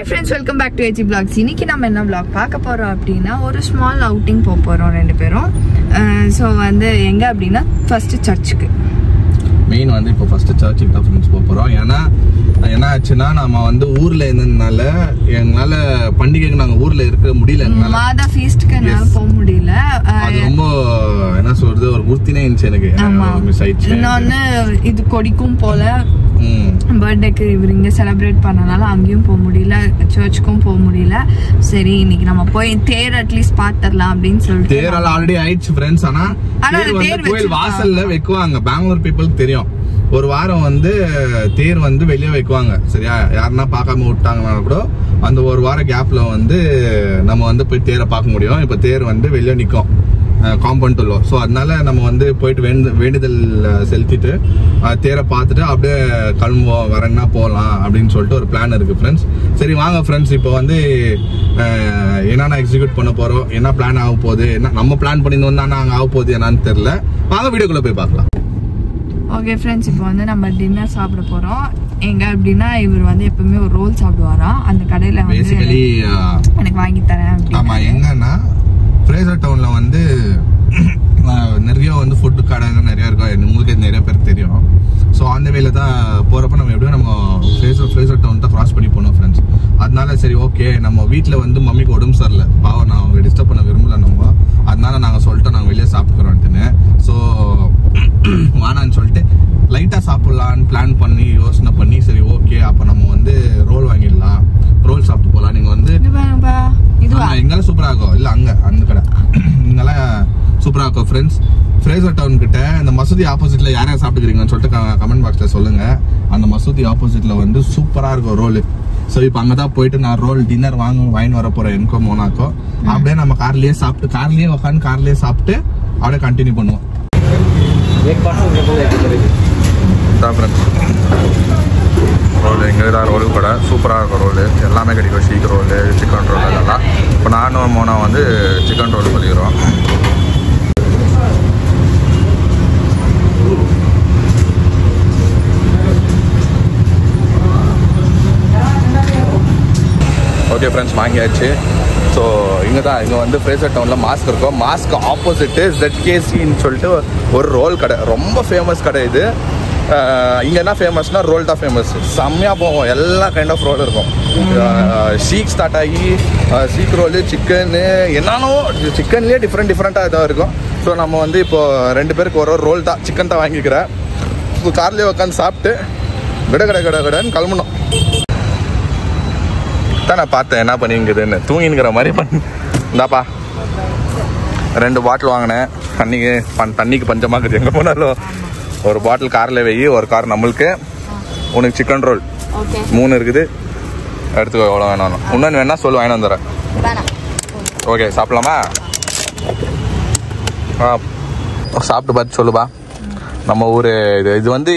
friends, welcome back to AG Vlogs. இன்னைக்கு நம்ம என்ன vlog பார்க்க போறோம் அப்படினா ஒரு ஸ்மால் அவுட்டிங் போறோம் ரெண்டு பேரும். சோ வந்து எங்க அப்படினா ஃபர்ஸ்ட் சர்ச்சுக்கு. மெயின் வந்து இப்போ ஃபர்ஸ்ட் சர்ச்சுக்கு தான் ஃப்ரெண்ட்ஸ் போறோம். ஏன்னா என்ன ஆச்சுன்னா நம்ம வந்து ஊர்ல இருந்ததுனால எங்களால பண்டிகைக்கு நாங்க ஊர்ல இருக்க முடியல. மாதா ஃபீஸ்ட்க்கு என்னால போக முடியல. அது ரொம்ப என்ன சொல்றது ஒரு குர்த்தினே இருந்துச்சு எனக்கு. மிஸ் ஆயிடுச்சு. இன்னொன்னு இது கொடிக்கும் போல பர்த்டேக்கு இவர் இங்க செலிப்ரேட் பண்ணனால அங்கேயும் போக முடியல, சர்ச்சுக்கும் போக முடியல. சரி இன்னைக்கு நம்ம போய் தேர் அட்லீஸ்ட் பாத்துடலாம் அப்படின்னு சொல்லிட்டு. தேர் ஆல்ரெடி ஆயிடுச்சு ஃப்ரெண்ட்ஸ். ஆனா கோயில் வாசல்ல வைக்குவாங்க. பெங்களூர் பீப்புளுக்கு தெரியும். ஒரு வாரம் வந்து தேர் வந்து வெளியே வைக்குவாங்க. சரியா, யாருன்னா பார்க்காம விட்டாங்கன்னா கூட அந்த ஒரு வார கேப்ல வந்து நம்ம வந்து போய் தேரை பார்க்க முடியும். இப்ப தேர் வந்து வெளியே நிற்கும் காம்பவுண்ட் உள்ள. ஸோ அதனால நம்ம வந்து போயிட்டு வேண்டுதல் செலுத்திட்டு தேரை பார்த்துட்டு அப்படியே கிளம்புவோம், வரேன்னா போகலாம் அப்படின்னு சொல்லிட்டு ஒரு பிளான் இருக்கு ஃப்ரெண்ட்ஸ். சரி வாங்க ஃப்ரெண்ட்ஸ், இப்போ வந்து என்னென்ன எக்ஸிக்யூட் பண்ண போறோம், என்ன பிளான் ஆக போகுது, என்ன நம்ம பிளான் பண்ணியிருந்தோம் தான் அங்கே ஆக போகுது என்னன்னு தெரியல. வாங்க வீடியோக்குள்ள போய் பார்க்கலாம். ஓகே ஃப்ரெண்ட்ஸ், இப்போ வந்து நம்ம டின்னர் சாப்பிட போறோம். எங்க அப்படின்னா இவர் வந்து எப்பவுமே ஒரு ரோல் சாப்பிடுவாராம். அந்த கடையில பேசிக்கலி எனக்கு வாங்கி தரேன். ஆமா, எங்கன்னா ஃப்ரேசர் டவுன்ல வந்து நிறைய வந்து ஃபுட்டு கடை நிறைய இருக்கும். உங்களுக்கு நிறைய பேருக்கு தெரியும். ஸோ அந்த வேலை தான் போறப்ப நம்ம எப்படியும் நம்ம ஃப்ரேசர் டவுன் தான் கிராஸ் பண்ணி போனோம் ஃப்ரெண்ட்ஸ். அதனால சரி ஓகே, நம்ம வீட்டில் வந்து மம்மிக்கு உடம்பு சரியில்லை, பாவம் நான் அவங்க டிஸ்டர்ப் பண்ண விரும்பல நம்ம. அதனால நாங்கள் சொல்லிட்டோம் நாங்கள் வெளியே சாப்பிட்டுக்கிறோன்ட்டுன்னு. ஸோ வானான்னு சொல்லிட்டு லைட்டாக சாப்பிட்லான்னு பிளான் பண்ணி யோசனை பண்ணி சரி ஓகே அப்போ நம்ம வந்து ரோல் வாங்கிடலாம், ரோல் சாப்பிட்டு போகலாம். நீங்கள் வந்து எங்கெல்லாம் சூப்பராக இருக்கும் இல்லை அங்கே அந்த கடை இங்கெல்லாம் சூப்பராக இருக்கும் ஃப்ரெண்ட்ஸ். ஃப்ரேசர் டவுன் கிட்ட இந்த மசூதி ஆப்போசிட்ல யாரையா சாப்பிட்டுக்கிறீங்கன்னு சொல்லிட்டு கமெண்ட் பாக்ஸ்ல சொல்லுங்க. அந்த மசூதி ஆப்போசிட்ல வந்து சூப்பரா இருக்கும் ரோல். ஸோ இப்போ அங்கதான் போயிட்டு நான் ரோல் டின்னர் வாங்கின்னு வர போறேன். எனக்கோ மோனாக்கோ அப்படியே நம்ம கார்லயே சாப்பிட்டு கார்லயே உட்காந்து கார்லயே சாப்பிட்டு அப்படியே கண்டினியூ பண்ணுவோம். ரோல் இங்கே தான் ரோல் கடை சூப்பராக இருக்கும். ரோல் எல்லாமே கிடைக்கும். ஷீக் ரோல், சிக்கன் ரோல் எல்லாம். இப்போ நானும் மோனா வந்து சிக்கன் ரோல் பண்ணிக்கிறோம். ஓகே ஃப்ரெண்ட்ஸ், வாங்கியாச்சு. ஸோ இங்கே வந்து ஃப்ரேசர் டவுனில் மாஸ்க் இருக்கும். மாஸ்க் ஆப்போசிட்டு ZKCன்னு சொல்லிட்டு ஒரு ரோல் கடை, ரொம்ப ஃபேமஸ் கடை இது. இங்கே என்ன ஃபேமஸ்னா ரோல் தான் ஃபேமஸ். செம்மையாக போகும், எல்லா கைண்ட் ஆஃப் ரோல் இருக்கும். ஷீக் ஸ்டார்ட் ஆகி ஷீக் ரோலு, சிக்கனு, என்னன்னோ சிக்கன்லேயே டிஃப்ரெண்ட்டாக இதாக இருக்கும். ஸோ நம்ம வந்து இப்போது ரெண்டு பேருக்கு ஒரு ரோல் தான், சிக்கன் தான் வாங்கிக்கிறேன். ஸோ கார்லேயே உட்காந்து சாப்பிட்டு கடைன்னு கிளம்பணும். தான் நான் பார்த்தேன் என்ன பண்ணிங்குதுன்னு, தூங்கினுங்கிற மாதிரி இந்தாப்பா 2 பாட்டில் வாங்கினேன். தண்ணிக்கு பஞ்சமாக்குது எங்கே போனாலும். ஒரு பாட்டில் காரில் வை, ஒரு கார் நம்மளுக்கு. உனக்கு சிக்கன் ரோல் 3 இருக்குது, எடுத்துக்கோ எவ்வளோ வேணாலும். இன்னொன்று வேணா சொல்லு, வாங்கிட்டு வந்துடுறேன். ஓகே சாப்பிடலாமா? சாப்பிட்டு பார்த்து சொல்லுப்பா. நம்ம ஊர் இது வந்து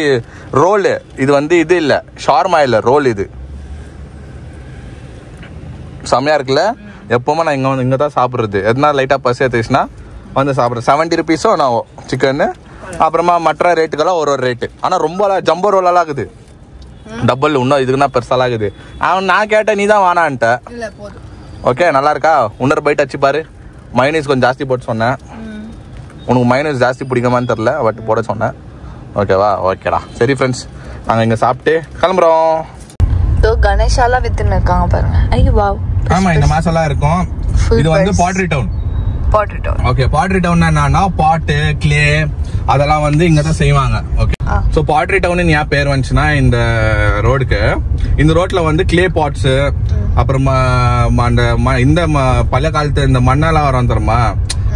ரோலு, இது வந்து இது இல்லை ஷார்மா இல்லை, ரோல். இது செம்மையாக இருக்குல்ல. எப்போவுமே நான் இங்கே தான் சாப்பிட்றது. எதனா லைட்டாக பசி எடுத்துச்சுன்னா வந்து சாப்பிட்றேன். 70 rupees நான் சிக்கன்னு. அப்புறமா மற்ற ரேட்டுக்கெல்லாம் ஒரு ரேட்டு. ஆனால் ரொம்ப ஜம்போ ரோலெல்லாம் இருக்குது, டபுள். இன்னும் இதுக்குன்னா பெருசாலாம் இருக்குது. நான் கேட்டேன், நீ தான் வானான்ட்ட. ஓகே நல்லா இருக்கா? இன்னொரு பைட் அச்சு பாரு. மைனஸ் கொஞ்சம் ஜாஸ்தி போட்டு சொன்னேன். உனக்கு மைனஸ் ஜாஸ்தி பிடிக்குமான்னு தெரில, பட் போட சொன்னேன். ஓகேவா? ஓகேடா. சரி ஃப்ரெண்ட்ஸ், நாங்கள் இங்கே சாப்பிட்டு கிளம்புறோம். கணேஷாலாம் வித்துன்னு இருக்காங்க பாருங்க. ஐயோ வாவ். ஆமா, இந்த மாசம்லாம் இருக்கும். இது வந்து pottery town. Okay, pottery town என்னன்னா பாட்டு, கிளே அதெல்லாம் வந்து இங்க தான் செய்வாங்க. ஓகே, சோ பாட்ரி டவுன் ஏன் பேர் வந்துச்சுன்னா இந்த ரோடுக்கு, இந்த ரோட்ல வந்து கிளே பாட்ஸ், அப்புறமா இந்த பழைய காலத்து இந்த மண்ணெல்லாம் வரும் தெரியுமா,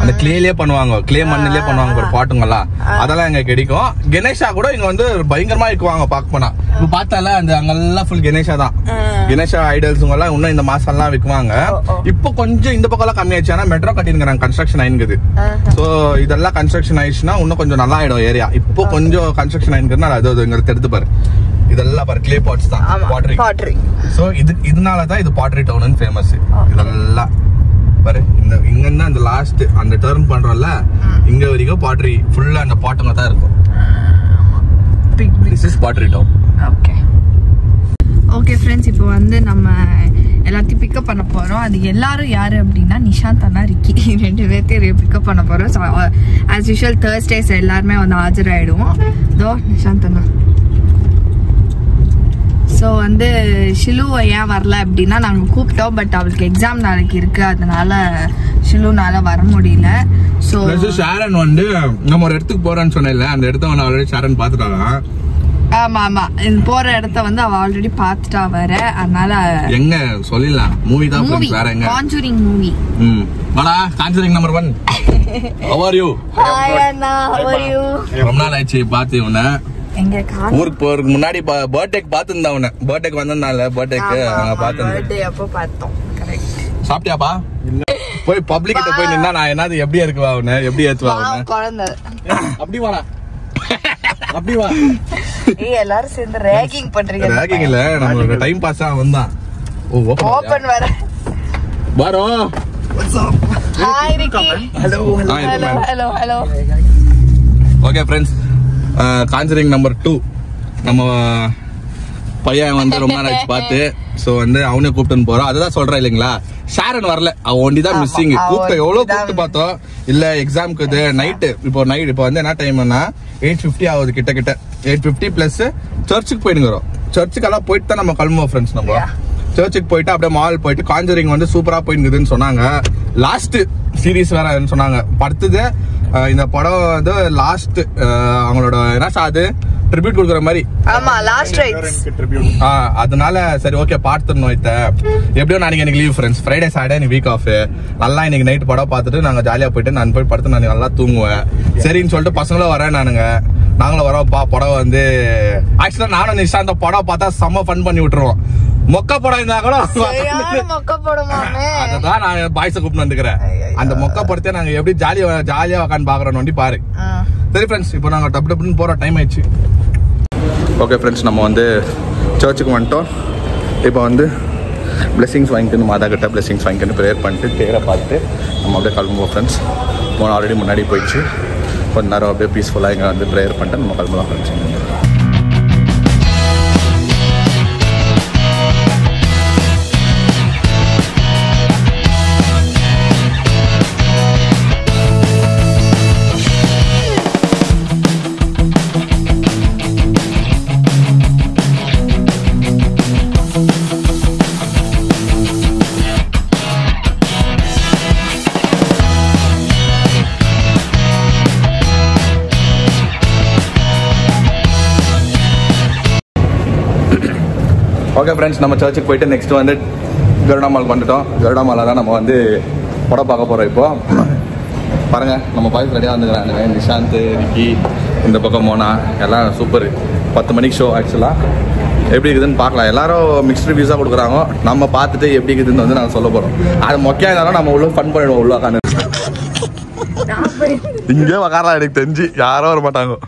அந்த கிளேலயே பண்ணுவாங்க, கிளே மண்ணிலே பண்ணுவாங்க ஒரு பாட்டுங்கெல்லாம். அதெல்லாம் இங்க கிடைக்கும். கணேஷா கூட இங்க வந்து பயங்கரமா இருக்குவாங்க பார்க்க போனா. இப்ப பார்த்தால அந்த அங்கெல்லாம் ஃபுல் கணேஷா தான். கணேஷா ஐடல்ஸுங்க எல்லாம் இன்னும் இந்த மாசம் எல்லாம் விற்குவாங்க. இப்போ கொஞ்சம் இந்த பக்கம் எல்லாம் கம்மியாச்சு. ஆனா மெட்ரோ கட்டிருக்காங்க, கன்ஸ்ட்ரக்ஷன் ஆயிருக்கு. சோ இதெல்லாம் கன்ஸ்ட்ரக்ஷன் ஆயிடுச்சுன்னா இன்னும் கொஞ்சம் நல்லா ஆயிடும் ஏரியா. இப்போ கொஞ்சம் கன்ஸ்ட்ரக்ஷன் ஆயிருக்குன்னா அது இங்க எடுத்து பாரு. இதெல்லாம் பாரு கிளே பாட்ஸ் தான், பாட்ரி. சோ இதனாலதான் இது பாட்ரி டவுன் ஃபேமஸ். இதெல்லாம் பாரு, இங்க இருந்தா அந்த லாஸ்ட் அந்த டர்ன் பண்றோம்ல, இங்க வரைக்கும் பாட்ரி ஃபுல்லா அந்த பாட்டுங்க தான் இருக்கும். This is pottery town. Okay friends, இப்போ வந்து நம்ம எல்லாத்தையும் பிக்கப் பண்ண போறோம். அது எல்லாரும் யாரு அப்படின்னா நிஷாந்த் அண்ணா ரிக்கி 2 பேர்த்தையும் பிக்கப் பண்ண போறோம். ஸோ ஆஸ் யூஷுவல் Thursdays எல்லாருமே வந்து ஆஜராயிடுவோம். இதோ நிஷாந்த் அண்ணா. ஸோ வந்து ஷிலுவை ஏன் வரல அப்படின்னா நாங்கள் கூப்பிட்டோம், பட் அவளுக்கு எக்ஸாம் நாளைக்கு இருக்கு, அதனால ஷிலுனால வர முடியல. ஸோ ஷாரன் வந்து நம்ம ஒரு இடத்துக்கு போறோம்னு சொன்னேன்ல, அந்த இடத்த வந்து ஆல்ரெடி ஷாரன் பார்த்துட்டாங்க. ஆமா ஆமா, போற இடத்த வந்து அவ ஆல்ரெடி பாத்துட்டா வர, அதனால எங்க சொல்லிடலாம் மூவி தான் ஃப்ரெண்ட்ஸ். வேற எங்க? Conjuring movie. வாடா Conjuring number 1. How are you? Hi Anna, how are you? ரொம்ப நாள் ஆச்சு பார்த்து உன்னை. எங்க ஊருக்கு போறதுக்கு முன்னாடி பர்த்டேக்கு பார்த்துருந்தா உன்னை. பர்த்டேக்கு வந்தனால பர்த்டேக்கு அங்க பார்த்தேன். பர்த்டே அப்போ பார்த்தோம். கரெக்ட். சாப்பிட்டியாப்பா? போய் பப்ளிக் கிட்ட போய் நின்னா நான் என்னது எப்படி இருக்குவா உன்னை, எப்படி ஏத்துவா உன்னை? குழந்தை அப்படி வாடா, அப்படி வா. ஏய் எல்லாரும் சேர்ந்து ரேகிங் பண்றீங்க. ரேகிங் இல்ல, நமக்கு டைம் பாஸா வந்தான். ஓபன் வர பாரோ. What's up? Hi Ricky. Hello hello hello. Okay friends, conjuring number 2 நம்ம பையன் வந்து ரொம்ப நாள் ஆச்சு பார்த்து. ஸோ வந்து அவனே கூப்பிட்டுன்னு போறோம். அதுதான் சொல்றேன் இல்லைங்களா, ஷாரன் வரல, அவ ஒண்டிதான் மிஸ்ஸிங். கூப்பிட்டு எவ்வளவு கூப்பிட்டு பார்த்தோம், இல்ல எக்ஸாமுக்கு இது நைட்டு. இப்போ வந்து என்ன டைம்னா 8:50 ஆகுது கிட்ட 8:50 பிளஸ் சர்ச்சுக்கு போயிடுங்கிறோம். சர்ச்சுக்கெல்லாம் போயிட்டு தான் நம்ம கிளம்புவோம் ஃப்ரெண்ட்ஸ். நம்ம சர்ச்சுக்கு போயிட்டு அப்படியே மால் போயிட்டு காஞ்சரிங் வந்து சூப்பரா போயிருக்குதுன்னு சொன்னாங்க. லாஸ்ட் சீரீஸ் வேற சொன்னாங்க. படுத்தது இந்த படம் வந்து லாஸ்ட் அவங்களோட என்ன அது ட்ரிபியூட் கொடுக்குற மாதிரி. ஆமா, லாஸ்ட் ரைட்ஸ். அதனால சரி ஓகே பார்த்துடணும். எப்படியோ நாளைக்கு எனக்கு லீவ் ஃப்ரெண்ட்ஸ். ஃப்ரைடே சாட்டர்டே எனக்கு வீக் ஆஃப். நல்லா இன்னைக்கு நைட் படம் பார்த்துட்டு நாங்க ஜாலியா போயிட்டு நான் போய் படுத்து நான் நல்லா தூங்குவேன். சரின்னு சொல்லிட்டு பசங்களும் வரேன், நாங்களும் வரோம்ப்பா. படம் வந்து ஆக்சுவலா நானும் நிஷாந்த படம் பார்த்தா செம்ம ஃபன் பண்ணி விட்டுருவோம். மொக்க படம் இருந்தா கூட அதான் நான் பாய்ஸை கூப்பிட்டு வந்துக்கிறேன். அந்த மொக்க படத்தை நாங்க எப்படி ஜாலியா உட்காந்து பாக்குறோம் வண்டி பாரு. சரி ஃப்ரெண்ட்ஸ், இப்போ நாங்க டப்புன்னு போற டைம் ஆயிடுச்சு. ஓகே ஃப்ரெண்ட்ஸ், நம்ம வந்து சர்ச்சுக்கு வந்துட்டோம். இப்போ வந்து பிளெஸிங்ஸ் வாங்கிட்டு மாதா கிட்ட பிளெஸிங்ஸ் வாங்கிட்டு ப்ரேயர் பண்ணிட்டு தேரை பார்த்துட்டு நம்ம அப்படியே கிளம்புவோம் ஃப்ரெண்ட்ஸ். ஆல்ரெடி முன்னாடி போயிடுச்சு. கொஞ்ச நேரம் அப்படியே பீஸ்ஃபுல்லாக இங்கே வந்து ப்ரேயர் பண்ணிட்டு நம்ம கிளம்பலாம் ஃப்ரெண்ட்ஸ். ஓகே ஃப்ரெண்ட்ஸ், நம்ம சர்ச்சுக்கு போயிட்டு நெக்ஸ்ட் வந்து கருடா மாலுக்கு வந்துட்டோம். கருடா மாலில் தான் நம்ம வந்து படம் பார்க்க போகிறோம். இப்போ பாருங்கள், நம்ம பாய்ஸ் ரெடியாக வந்துக்கிறாங்க. நிஷாந்த், ரிக்கி, இந்த பக்கம் மோனா எல்லாம் சூப்பர். 10 மணிக்கு ஷோ. ஆக்சுவலாக எப்படி இருக்குதுன்னு பார்க்கலாம். எல்லாரும் மிக்ஸ்ட் ரிவ்யூஸாக கொடுக்குறாங்க. நம்ம பார்த்துட்டு எப்படி இருக்குதுன்னு வந்து நாங்கள் சொல்ல போகிறோம். அது மொக்கையாக இருந்தாலும் நம்ம உள்ள ஃபன் பண்ணிடுவோம். உள்ள உட்காந்து இங்கே உக்காரலாம். எனக்கு தெரிஞ்சு யாரும் வர மாட்டாங்க.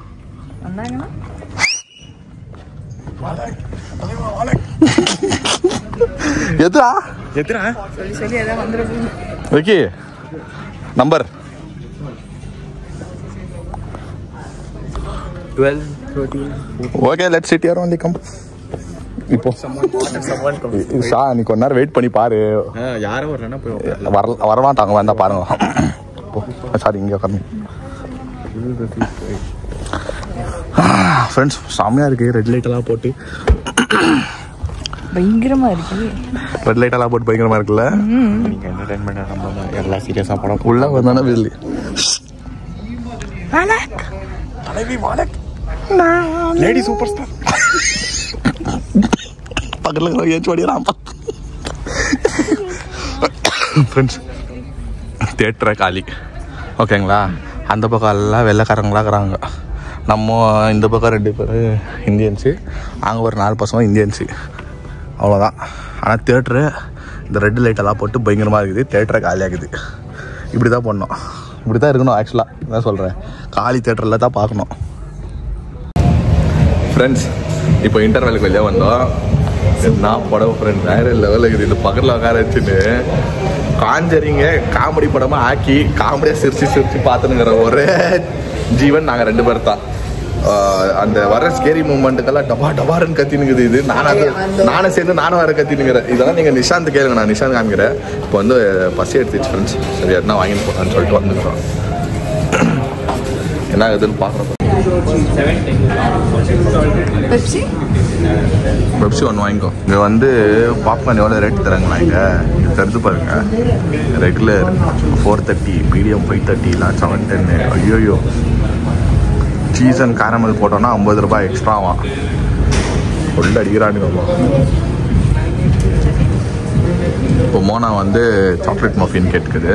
எதுரா சொல்லி எதாவது வந்துடும். Okay, number 12, 13. Okay, let's chit here only. Come. இப்போ ஷா நீ கொஞ்ச நேரம் வெயிட் பண்ணி பாரு. யாரும் வரலன்னா போய் வரமாட்டாங்க. வந்தா பாருங்க. சாரி, இங்கே உட்காந்து ஃப்ரெண்ட்ஸ் செம்மையா இருக்கு. ரெட் லைட் எல்லாம் போட்டு பயங்கரமா இருக்கு. ரெட் லைட் எல்லாம் போட்டு பயங்கரமா இருக்குல்ல. நீங்க என்டர்டெயின்மென்ட் நம்ம எல்லாம் சீரியஸா படம் உள்ள வந்தானே வெள்ளி. வாலக் தலைவி வாலக் லேடி சூப்பர் ஸ்டார் பக்கத்துல ஏச்சு வடிறான். ஃப்ரெண்ட்ஸ், தியேட்டர் காலி. ஓகேங்களா, அந்த பக்கம் எல்லாம் வெள்ளைக்காரங்களா இருக்கிறாங்க. நம்ம இந்த பக்கம் 2 பேர் இந்தியன்ஸு, அங்கே ஒரு 4 பசங்க இந்தியன்ஸு, அவ்வளோதான். ஆனால் தியேட்டரு இந்த ரெட் லைட்டெல்லாம் போட்டு பயங்கரமாக இருக்குது. தியேட்டரை காலியாகுது. இப்படி தான் பண்ணணும், இப்படி தான் இருக்கணும். ஆக்சுவலாக தான் சொல்கிறேன், காலி தியேட்டரில் தான் பார்க்கணும். ஃப்ரெண்ட்ஸ், இப்போ இன்டர்வெலுக்கு வெளியே வந்தோம். என்ன படம் ஃப்ரெண்ட்ஸ், வேறு லெவலில் இருக்குது. இது பக்கத்தில் உட்கார வச்சுன்னு காஞ்சரிங்க காமெடி படமாக ஆக்கி காமெடியாக சிரிச்சு பார்த்துனுங்கிற ஒரே ஜீவன் நாங்கள் 2 பேர் தான். அந்த வர ஸ்கேரி மூமெண்ட்டுக்கெல்லாம் டபா டபாருன்னு கத்தினுக்குது. இது நானும் சேர்ந்து நானும் வர கத்தினுங்கிறேன். இதெல்லாம் நீங்கள் நிஷாந்த் கேளுங்க, நான் நிஷாந்த் காமிக்கிறேன். இப்போ வந்து பசி எடுத்துச்சு ஃப்ரெண்ட்ஸ். சரி எதுனா வாங்கிட்டு போகலான்னு சொல்லிட்டு வந்துக்கிறோம். என்ன இதுன்னு பார்க்குறோம். பெப்சி ஒன்று வாங்கிக்கோ. இங்கே வந்து பாப்கார்ன் எவ்வளோ ரேட் தராங்களா? இங்கே தருது பாருங்க. ரெகுலர் 430, மீடியம் 530, இல்லை 710. ஐயோயோ. சீஸ் அண்ட் கேரமல் போட்டோன்னா 50 ரூபாய் எக்ஸ்ட்ராவா. உள்ள அடிக்கிறானுங்க. இப்போ மோனா வந்து சாக்லேட் மஃபின் கேட்குது.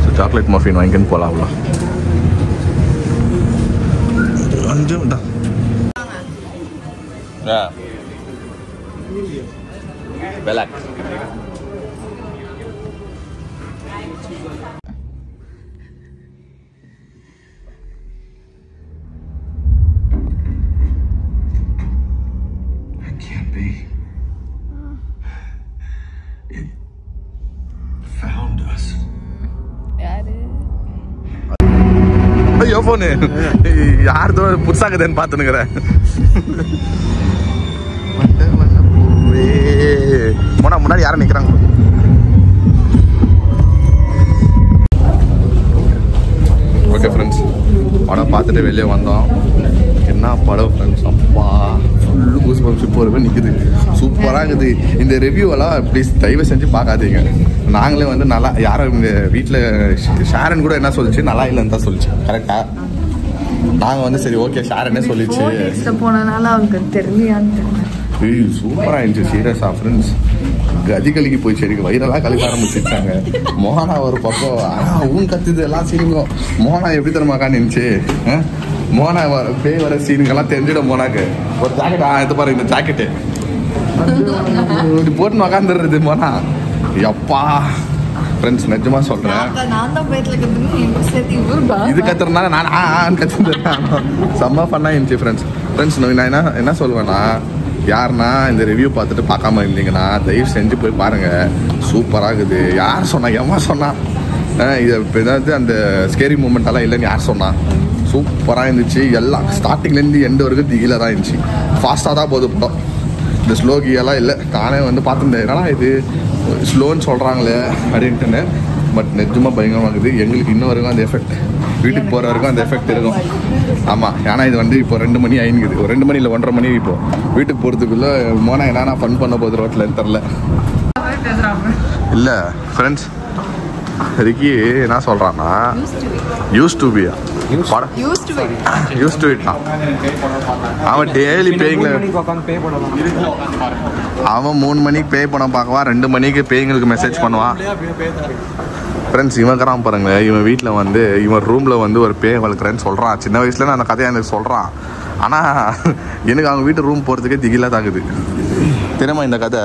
ஸோ சாக்லேட் மஃபின் வாங்கின்னு போகலாம். அவ்வளோ கொஞ்சம் தான். Black. That can't be. It found us. ஐயோ போனு யார்தோ புதுசாக்குதுன்னு பார்த்துனுக்குறேன். போனா முன்னாடி யாரும் நிக்கிறாங்க. ஓகே ஃப்ரெண்ட்ஸ், படம் பார்த்துட்டு வெளியே வந்தோம். என்ன படம் ஃப்ரெண்ட்ஸ், அப்பா ஃபுல்லு கூஸ்பம்ஸ் இப்போ வரைக்கும் நிற்குது. சூப்பராக இருக்குது. இந்த ரிவ்யூவெல்லாம் ப்ளீஸ் தயவு செஞ்சு பார்க்காதீங்க. நாங்களே வந்து நல்லா யாரும் இந்த வீட்டில் ஷேரன் கூட என்ன சொல்லிச்சு, நல்லா இல்லைன்னு தான் சொல்லிச்சு. கரெக்டாக நாங்கள் வந்து சரி ஓகே ஷேரனே சொல்லிச்சு. போனனால அவங்க தெரியலையான்னு சூப்பராக இருந்துச்சு. சீரியஸா ஃப்ரெண்ட்ஸ், கதி கலிக்கு போயிடுச்சு. எனக்கு வயிறெல்லாம் கலிக்க ஆரம்பிச்சிருச்சாங்க. மோனா ஒரு பக்கம் ஊன் கத்துது எல்லாம் சீனுங்க. மோனா எப்படி தரமாக்கா நின்றுச்சு. மோனா பேய் வர சீனுங்கெல்லாம் தெரிஞ்சிடும். மோனாக்கு ஒரு ஜாக்கெட் எடுத்து பாரு. இந்த ஜாக்கெட்டு இப்படி போட்டுன்னு உக்காந்துடுறது மோனா. எப்பா ஃப்ரெண்ட்ஸ் நிஜமா சொல்றேன், இது கத்துறதுனால நான் கத்துறேன். செம்ம ஃபன்னா இருந்துச்சு ஃப்ரெண்ட்ஸ். ஃப்ரெண்ட்ஸ் நான் என்ன சொல்லுவேன்னா, யாருன்னா இந்த ரிவ்யூ பார்த்துட்டு பார்க்காம இருந்தீங்கன்னா தயவு செஞ்சு போய் பாருங்க. சூப்பராக இருக்குது. யார் சொன்னா, எம்மா சொன்னா இது ஏதாவது அந்த ஸ்கேரி மூமெண்ட்டெல்லாம் இல்லைன்னு யார் சொன்னா? சூப்பராக இருந்துச்சு. எல்லாம் ஸ்டார்டிங்லேருந்து எண்டு வரைக்கும் திகில தான் இருந்துச்சு. ஃபாஸ்ட்டாக தான் போகுது படம். இந்த ஸ்லோ கீயெல்லாம் இல்லை. நானே வந்து பார்த்துருந்தேன், என்னன்னா இது ஸ்லோன்னு சொல்கிறாங்களே அப்படின்ட்டுன்னு. பட் நிஜமாக பயங்கரமாக இருக்குது. எங்களுக்கு இன்னும் வரைக்கும் அந்த எஃபெக்ட், வீட்டுக்கு போகிற வரைக்கும் அந்த எஃபெக்ட் இருக்கும். ஆமாம், ஏன்னா இது வந்து இப்போ 2 மணி ஆயினுக்குது. ஒரு 2 மணி இல்லை 1:30 மணி. இப்போ வீட்டுக்கு போகிறதுக்குள்ளே மோனா என்னன்னா ஃபன் பண்ண போகுது ரோட்டில் தெரில. இல்லை ஃப்ரெண்ட்ஸ், ரிக்கி என்ன சொல்கிறான்னா யூஸ் டு பி அவன் டெய்லி பேய்ங்கள அவன் 3 மணிக்கு பேய் படம் பார்க்குவான், 2 மணிக்கு பேய்ங்களுக்கு மெசேஜ் பண்ணுவான். ஃப்ரெண்ட்ஸ் இவன் இருக்கிறான் பாருங்க. இவன் வீட்டில் வந்து இவன் ரூமில் வந்து ஒரு பேய் வளர்க்குறேன்னு சொல்கிறான். சின்ன வயசுல நான் அந்த கதையை எனக்கு சொல்கிறான். ஆனால் எனக்கு அவங்க வீட்டு ரூம் போகிறதுக்கே திகிலா தாக்குது. தெரியுமா இந்த கதை?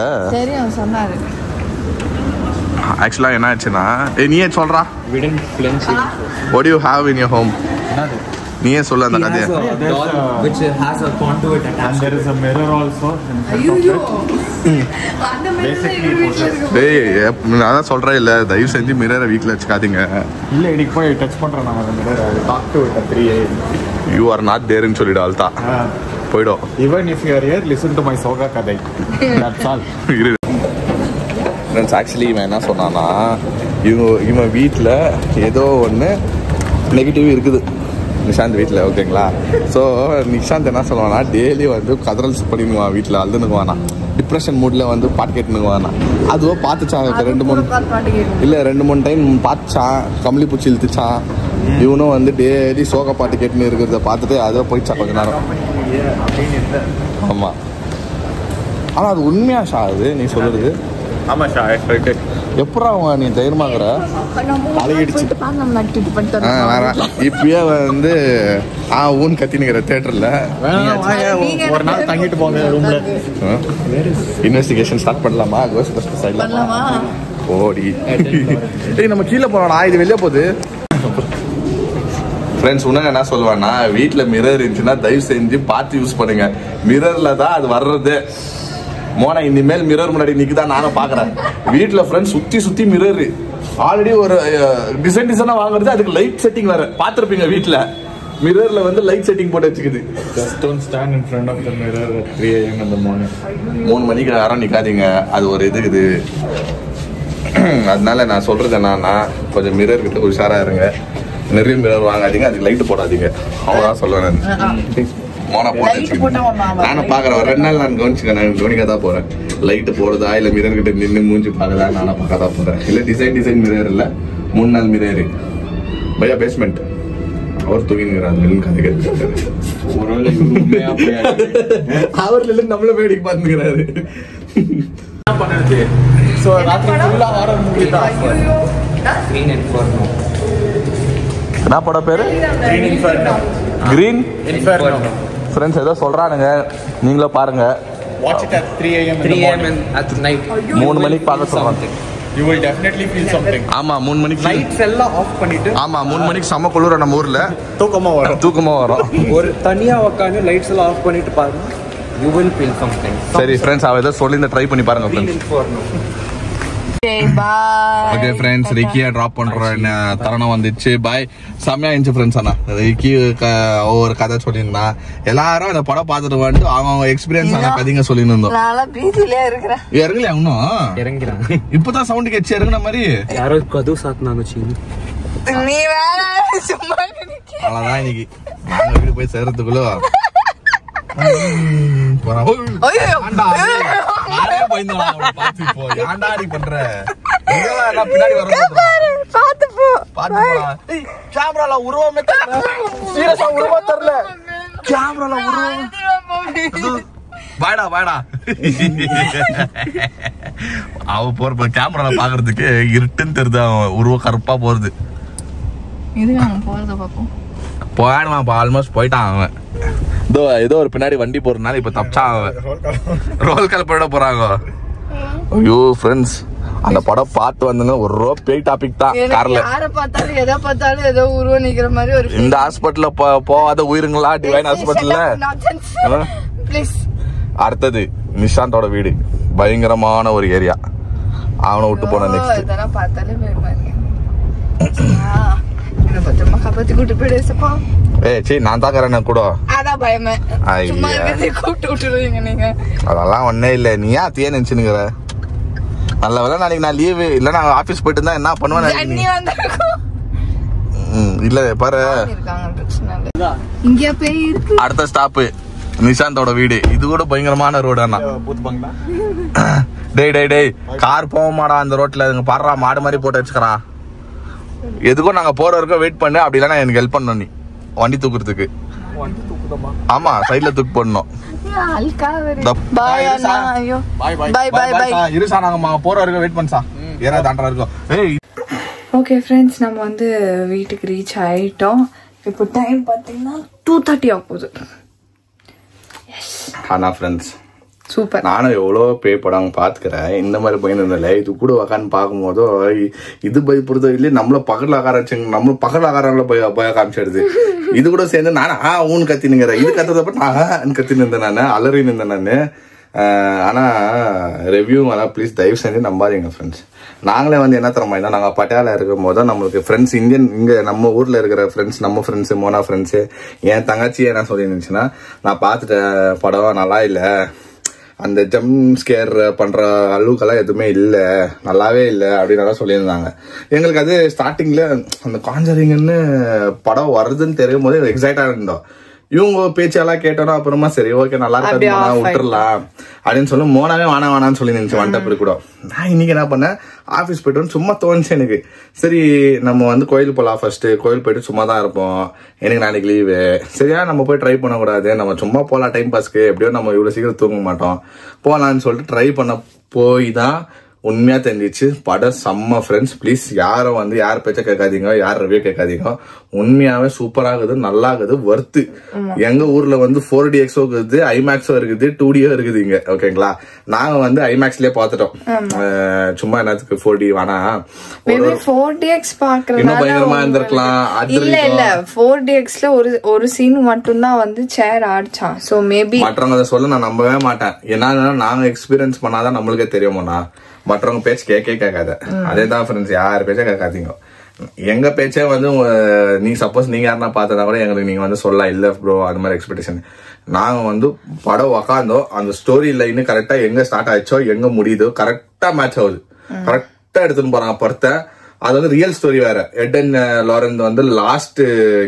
ஆக்சுவலாக என்ன ஆச்சுன்னா, நீயே சொல்கிறா. What do you have in your home? நீயே சொல்ல அந்த கதையை. Which has a conduit attached. And there is a mirror also. அதான் சொல்கிறேன் இல்லை, தயவு செஞ்சு மிரரை வீட்டில் வச்சுக்காதீங்க. இல்லை இன்னைக்கு போய் டச் பண்ணுறேன் நான் அந்த mirror. Talk to it 3 AM. You are not தேர்ன்னு சொல்லிடு ஆல்தா போயிடும். Even if you are here, listen to my soga kadai. That's all. Friends actually இவன் என்ன சொன்னான்னா, இவன் வீட்டில் ஏதோ ஒன்று நெகட்டிவ் இருக்குது நிஷாந்த் வீட்டில். ஓகேங்களா? ஸோ நிஷாந்த் என்ன சொல்லுவானா, டெய்லி வந்து கதறல்ஸ் பண்ணிடுவான் வீட்டில், அழுதுனுக்குவானா, டிப்ரெஷன் மூடில் வந்து பாட்டு கேட்டுனுக்குவானா. அதுவோ பார்த்துச்சான் 2-3 டைம் பார்த்துச்சான். கம்பளி பூச்சி இழுத்துச்சான். இவனும் வந்து டெய்லி சோக பாட்டு கேட்டுன்னு இருக்கிறத பார்த்துட்டு அதோ போயிடுச்சா கொஞ்ச நேரம். ஆமாம், ஆனால் அது உண்மையா ஷா? அது நீ சொல்லுறது? ஆமாம் ஷா. எப்படா நீ தைரியமாகற? இப்பயே வந்து ஊன் கத்தினுக்கிற தியேட்டர்ல ஒரு நாள் தங்கிட்டு போங்க ரூம்ல. இன்வெஸ்டிகேஷன் ஸ்டார்ட் பண்ணலாமா? கோஸ்ட்பஸ்டர்ஸ் சைடுல ஓடி ஏய் நம்ம கீழே போறோம்டா, இது வெளியே போகுது. ஃப்ரெண்ட்ஸ் உனக்கு என்ன சொல்லுவான்னா, வீட்டில் மிரர் இருந்துச்சுன்னா தயவு செஞ்சு பார்த்து யூஸ் பண்ணுங்க. மிரர்ல தான் அது வர்றது. மோனா இனிமேல் மிரர் முன்னாடி நிற்குதான் நானும் பார்க்குறேன். வீட்டில் ஃப்ரெண்ட்ஸ் சுற்றி மிரரு ஆல்ரெடி ஒரு டிசைனா வாங்குறது. அதுக்கு லைட் செட்டிங் வேறு பார்த்துருப்பீங்க வீட்டில். மிரர்ல வந்து லைட் செட்டிங் போட்டு வச்சுக்குது. Just don't stand in front of the mirror at 3 AM in the morning. 3 மணிக்கு யாரும் நிக்காதீங்க, அது ஒரு இதுக்குது. அதனால நான் சொல்றது என்னன்னா கொஞ்சம் மிரர் கிட்ட உஷாரா இருங்க. நிறைய மிரர் வாங்காதீங்க, அதுக்கு லைட் போடாதீங்க. அவ்வளவுதான் சொல்லுவேன். மோனா போட்டு நானும் பாக்குறேன். 2 நாள் நான் கவனிக்க தான் போறேன். லைட் போடுறதா இல்ல மிரர் கிட்ட நின்று மூஞ்சி பாக்குறதா நானும் பார்க்க தான் போறேன். இல்ல டிசைன் மிரர் இல்ல 3 நாள் மிரர். பையா பேஸ்மெண்ட் அவர் தூங்கினுங்கிறாரு. கதை கேட்டு அவர் நம்மள வேடிக்கை பார்த்துக்கிறாரு. என்ன பண்ணுறது? ஸோ ராத்திரி ஃபுல்லாக ஹாரர் மூவி தான். Green Inferno. என்ன படம் பேரு? Green Inferno. Green Inferno. Friends ஏதோ சொல்றானுங்க, நீங்களும் பாருங்க. Watch it at 3 AM 3 AM at night. 3 மணிக்கு பார்க்க சொல்றாங்க. You will definitely feel something. ஆமா 3 மணிக்கு லைட்ஸ் எல்லாம் ஆஃப் பண்ணிட்டு ஆமா 3 மணிக்கு செம்ம குளிர நம்ம ஊர்ல தூக்கமா வரும். ஒரு தனியா உட்காந்து லைட்ஸ் எல்லாம் ஆஃப் பண்ணிட்டு பாருங்க. You will feel something. சரி ஃப்ரெண்ட்ஸ், அவ ஏதோ சொல்லி ட்ரை பண்ணி பாருங்க Green friends. Inferno. Okay friends, ரிக்கியா டிராப் பண்ற தருணம் வந்துச்சு. பாய். செம்மையா இருந்துச்சு ஃப்ரெண்ட்ஸ். ஆனா ரிக்கி ஒவ்வொரு கதை சொல்லியிருந்தா, எல்லாரும் அந்த படம் பார்த்துட்டு வந்துட்டு அவங்க எக்ஸ்பீரியன்ஸ் ஆன கதைங்க சொல்லிட்டு இருந்தோம். இறங்கலையா இன்னும்? இறங்கிறாங்க. இப்பதான் சவுண்ட் கேச்சு இறங்குன மாதிரி. யாரோ கதவு சாத்தினாங்க வச்சுங்க. அவ்வளவுதான் இன்னைக்கு நாங்க வீடு போய் சேர்றதுக்குள்ள அவ போற கேமரா பாக்குறதுக்கு இருட்டுன்னு தெரியுது. அவன் உருவம் கருப்பா போறது. போயிடுவான், ஆல்மோஸ்ட் போயிட்டான் அவன். ஏதோ ஒரு பின்னாடி வண்டி போறதுனால இப்ப தப்பிச்சான் அவன். ரோல் கால் போயிட போறாங்க. ஐயோ ஃப்ரெண்ட்ஸ், அந்த படம் பார்த்து வந்தோன்னா ஒரு பேய் டாபிக் தான். கார்ல ஏதோ உருவம் நிக்கிற மாதிரி ஒரு இந்த ஹாஸ்பிட்டல்ல போகாத உயிருங்களா? டிவைன் ஹாஸ்பிட்டல்ல. அடுத்தது நிஷாந்தோட வீடு, பயங்கரமான ஒரு ஏரியா. அவனை விட்டு போன நெக்ஸ்ட் நான் தாக்குறேன் கூட. அதெல்லாம் ஒன்னே இல்ல, நீ ஏன் தீய நினைச்சுனுங்கிற? நல்ல வேலை நாளைக்கு நான் லீவு இல்ல, நான் ஆபீஸ் போயிட்டு இருந்தா என்ன பண்ணுவேன்? இல்ல பாரு, அடுத்த ஸ்டாப்பு நிஷாந்தோட வீடு. இது கூட பயங்கரமான ரோடு. அண்ணா டேய் கார் போக மாடா அந்த ரோட்ல. பாடுறா மாடு மாதிரி போட்டு வச்சுக்கிறான். எதுக்கும் நாங்க போற வரைக்கும் வெயிட் பண்ணு. அப்படி இல்லைன்னா எனக்கு ஹெல்ப் பண்ணணும் நீ வண்டி தூக்குறதுக்கு. ஆமா சைட்ல தூக்கு போடணும். இருசா நாங்க போற வரைக்கும் வெயிட் பண்ணா ஏன்னா தாண்டா இருக்கும். ஓகே ஃப்ரெண்ட்ஸ், நம்ம வந்து வீட்டுக்கு ரீச் ஆயிட்டோம். இப்போ டைம் பார்த்தீங்கன்னா 2:30 ஆகுது. ஆனா ஃப்ரெண்ட்ஸ் சூப்பர். நானும் எவ்வளோ பே படம் பாத்துக்கிறேன். இந்த மாதிரி பயந்துருந்தல இது கூட உக்காந்து பார்க்கும்போதோ இது பயப்படுறதோ இல்லையே, நம்மள பகல் ஆகாரம் வச்சுங்க, நம்மளும் பகல் ஆகாரம்ல பய காமிச்சிடுது. இது கூட சேர்ந்து நானே ஊன்னு கத்தினுங்கிறேன். இது கத்துறதப்ப நான் கத்தின்னு இருந்தேன், நான் அலறின்னு இருந்தேன் நான். ஆனா ரிவ்யூ வேணா ப்ளீஸ் தயவு செஞ்சு நம்பாதீங்க ஃப்ரெண்ட்ஸ். நாங்களே வந்து என்ன தரமா இருந்தா, நாங்கள் பட்டியாலா இருக்கும் போது நம்மளுக்கு ஃப்ரெண்ட்ஸ் இங்க நம்ம ஊர்ல இருக்கிற ஃப்ரெண்ட்ஸ், நம்ம ஃப்ரெண்ட்ஸ் மோனா ஃப்ரெண்ட்ஸு, என் தங்கச்சி என்ன சொல்லியிருந்துச்சுன்னா, நான் பார்த்துட்டேன் படம் நல்லா இல்லை, அந்த ஜம்ப் ஸ்கேர் பண்ற அளவுக்கெல்லாம் எதுவுமே இல்லை, நல்லாவே இல்லை அப்படின்னு சொல்லியிருந்தாங்க. எங்களுக்கு அது ஸ்டார்டிங்ல அந்த காஞ்சரிங்னு படம் வருதுன்னு தெரியும் போது எக்ஸைட்டா இருந்தோம். இவங்க பேச்செல்லாம் கேட்டோம். அப்புறமா சரி ஓகே நல்லா இருக்காது விட்டுறலாம் அப்படின்னு சொல்லி மோனாவே வேணான்னு சொல்லி நினைச்சு வந்துட்டு கூட. நான் இன்னைக்கு என்ன பண்ணேன், ஆஃபீஸ் போயிட்டு சும்மா தோணுச்சு எனக்கு. சரி நம்ம வந்து கோயிலுக்கு போகலாம், ஃபர்ஸ்ட் கோயில் போயிட்டு சும்மா தான் இருப்போம், எனக்கு நாளைக்கு லீவு, சரியா நம்ம போய் ட்ரை பண்ணக்கூடாது, நம்ம சும்மா போகலாம் டைம் பாஸ்க்கு, எப்படியோ நம்ம இவ்வளோ சீக்கிரம் தூங்க மாட்டோம், போகலான்னு சொல்லிட்டு ட்ரை பண்ண போய் தான் உண்மையா தெரிஞ்சிச்சு படம் செம்ம ஃப்ரெண்ட்ஸ். ப்ளீஸ் யாரும் வந்து யார் பேச்ச கேட்காதீங்க, யார் ரிவ்யூ கேட்காதீங்க. உண்மையாவே சூப்பராகுது, நல்லா இருக்குது, வர்த்து. எங்க ஊர்ல வந்து 4DXO இருக்குது, ஐமேக்ஸோ இருக்குது, 2Dயோ இருக்குது இங்க. ஓகேங்களா, நாங்க வந்து ஐமேக்ஸ்லயே பாத்துட்டோம். சும்மா என்னத்துக்கு 4D வேணா, 4DX பாக்குறது இன்னும் பயங்கரமா இருந்திருக்கலாம். இல்ல 4DXல ஒரு சீன் மட்டும் தான் வந்து சேர் ஆடிச்சான். சோ மேபி மற்றவங்க அதை சொல்ல நான் நம்பவே மாட்டேன். ஏன்னா நாங்க எக்ஸ்பீரியன்ஸ் பண்ணாதான் நம்மளுக்கே தெரியுமோண்ணா. மற்றவங்க பேச்சு கேட்காத. அதேதான் ஃப்ரெண்ட்ஸ், யார் பேச்ச கேட்காதீங்க. எங்க பேச்சே வந்து நீ சப்போஸ் நீங்க யாருன்னா பார்த்தா கூட எங்களுக்கு நீங்க வந்து சொல்லலாம் இல்ல ப்ரோ அந்த மாதிரி எக்ஸ்பெக்டேஷன். நாங்க வந்து படம் உக்காந்தோம், அந்த ஸ்டோரி லைன் கரெக்டா எங்க ஸ்டார்ட் ஆயிடுச்சோ எங்க முடியுதோ கரெக்டா மேட்ச் ஆகுது, கரெக்டா எடுத்துன்னு போறாங்க படத்தை. அது வந்து ரியல் ஸ்டோரி வேற. எட் அண்ட் லாரன்ஸ் வந்து லாஸ்ட்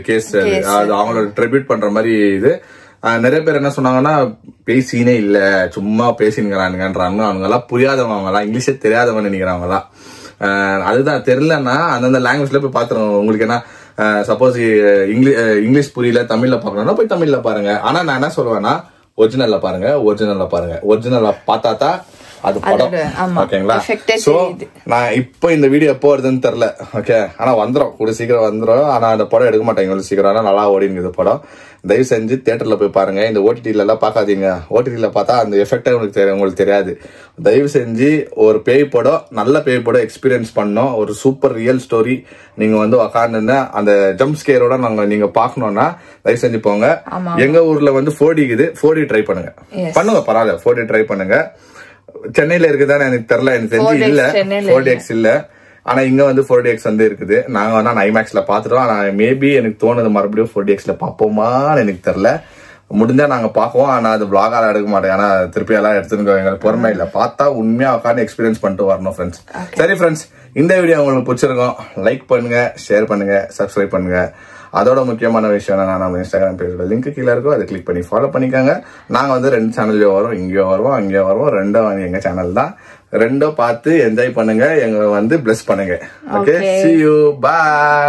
கேஸ், அது அவங்களோட ட்ரிபியூட் பண்ற மாதிரி இது. நிறைய பேர் என்ன சொன்னாங்கன்னா பேசினே இல்ல சும்மா பேசினுங்கிறானுங்கன்றாங்க. அவங்க எல்லாம் புரியாதவங்க, அவங்க எல்லாம் இங்கிலீஷே தெரியாதவங்க நினைக்கிறாங்க எல்லாம். அதுதான் தெரியலன்னா அந்தந்த லாங்குவேஜ்ல போய் பாத்துருவோம். உங்களுக்கு என்ன சப்போஸ் இங்கிலீஷ் புரியல தமிழ்ல பாக்கணும்னா போய் தமிழ்ல பாருங்க. ஆனா நான் என்ன சொல்லுவேன்னா ஒரிஜினல்ல பாருங்க, ஒரிஜினல்ல பார்த்தா தான் அது படம். ஓகேங்களா? சோ நான் இப்போ இந்த வீடியோ எப்போ வருதுன்னு தெரியல. ஓகே, ஆனா வந்துடும், கூட சீக்கிரம் வந்துடும். ஆனா அந்த படம் எடுக்க மாட்டாங்க இவ்வளவு சீக்கிரம். ஆனா நல்லா ஓடிங்க படம். தயவு செஞ்சு தியேட்டர்ல போய் பாருங்க. இந்த ஓடிடில எல்லாம் பாக்காதீங்க. ஓடிடில பார்த்தா அந்த எஃபெக்ட் உங்களுக்கு தெரியாது. தயவு செஞ்சு ஒரு பேய் படம், நல்ல பேய் படம் எக்ஸ்பீரியன்ஸ் பண்ணோம், ஒரு சூப்பர் ரியல் ஸ்டோரி நீங்க வந்து உக்காந்து அந்த ஜம்ப் ஸ்கேரோட நீங்க பாக்கணும்னா தயவு செஞ்சு போங்க. எங்க ஊர்ல வந்து 4D இருக்குது, 4D ட்ரை பண்ணுங்க. பரவாயில்ல, 4D ட்ரை பண்ணுங்க. சென்னையில இருக்குதான்னு எனக்கு தெரியல, எனக்கு தெரிஞ்சு இல்ல 4DX இல்ல. ஆனா இங்க வந்து 4DX வந்து இருக்குது. நாங்க வந்து ஐமேக்ஸ்ல பாத்துட்டோம். ஆனா மேபி எனக்கு தோணுது மறுபடியும் 4DXல பாப்போமான்னு எனக்கு தெரியல. முடிஞ்சா நாங்க பாக்குவோம். ஆனா அது vlog-ஆ எடுக்க மாட்டேன். ஆனா திருப்பி எல்லாம் எடுத்துருக்கோம், எங்களுக்கு பொறுமை இல்ல. பார்த்தா உண்மையா உட்காந்து எக்ஸ்பீரியன்ஸ் பண்ணிட்டு வரணும் ஃப்ரெண்ட்ஸ். சரி ஃப்ரெண்ட்ஸ், இந்த வீடியோ உங்களுக்கு பிடிச்சிருக்கோம். லைக் பண்ணுங்க, ஷேர் பண்ணுங்க, சப்ஸ்கிரைப் பண்ணுங்க. அதோட முக்கியமான விஷயம் என்ன, நம்ம இன்ஸ்டாகிராம் பேஜோட லிங்க் கீழே இருக்கும், அதை கிளிக் பண்ணி ஃபாலோ பண்ணிக்கோங்க. நாங்க வந்து 2 சேனல்லையும் வரோம், இங்கேயும் வருவோம் அங்கேயும் வருவோம். ரெண்டும் எங்க சேனல் தான். ரெண்டும் பார்த்து என்ஜாய் பண்ணுங்க, எங்களை வந்து பிளஸ் பண்ணுங்க. Okay, see you, bye.